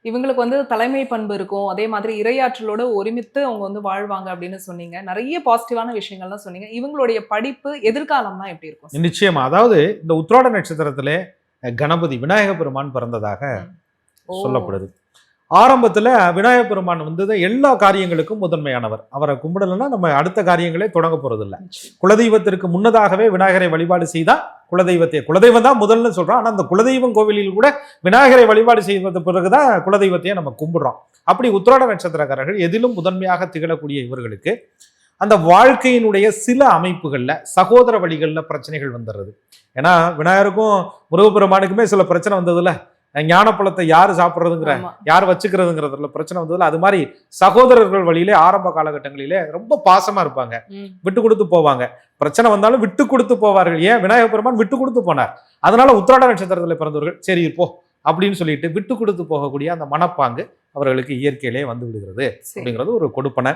இவங்களுக்கு வந்து தலைமை பண்பு இருக்கும். அதே மாதிரி இறையாற்றலோட ஒருமித்து அவங்க வந்து வாழ்வாங்க அப்படின்னு சொன்னீங்க. நெறைய பாசிட்டிவான விஷயங்கள்லாம் சொன்னீங்க. இவங்களுடைய படிப்பு, எதிர்காலம்லாம் எப்படி இருக்கும் சார்? நிச்சயமா. அதாவது இந்த உத்திராட நட்சத்திரத்திலே கணபதி விநாயக பெருமான் பிறந்ததாக ம். ஓ! சொல்லப்படுது. ஆரம்பத்துல விநாயக பெருமான் வந்து எல்லா காரியங்களுக்கும் முதன்மையானவர். அவரை கும்பிடலன்னா நம்ம அடுத்த காரியங்களே தொடங்க போறதில்ல. குலதெய்வத்திற்கு முன்னதாகவே விநாயகரை வழிபாடு செய்தா குலதெய்வம் தான் முதல்னு சொல்றோம். ஆனா அந்த குலதெய்வம் கோவிலில் கூட விநாயகரை வழிபாடு செய்வது பிறகுதான் குலதெய்வத்தையே நம்ம கும்பிடுறோம். அப்படி உத்திராட நட்சத்திரக்காரர்கள் எதிலும் முதன்மையாக திகழக்கூடிய இவர்களுக்கு அந்த வாழ்க்கையினுடைய சில அமைப்புகள்ல சகோதர வழிகள்ல பிரச்சனைகள் வந்துடுறது. ஏன்னா விநாயகருக்கும் முருகப்பெருமானுக்குமே சில பிரச்சனை வந்ததுல, ஞானப்பழத்தை யாரு சாப்பிட்றதுங்கிற ஆமா. யார் வச்சுக்கிறதுங்கிறதுல பிரச்சனை வந்ததுல, அது மாதிரி சகோதரர்கள் வழியிலே ஆரம்ப காலகட்டங்களிலே ரொம்ப பாசமா இருப்பாங்க, ம். விட்டு கொடுத்து போவாங்க. பிரச்சனை வந்தாலும் விட்டு கொடுத்து போவார்கள். ஏன் விநாயக பெருமான் விட்டு கொடுத்து போனார். அதனால உத்திராட நட்சத்திரத்தில் பிறந்தவர்கள் சரி போ அப்படின்னு சொல்லிட்டு விட்டு கொடுத்து போகக்கூடிய அந்த மனப்பாங்கு அவர்களுக்கு இயற்கையிலே வந்து விடுகிறது அப்படிங்கிறது ஒரு கொடுப்பனை.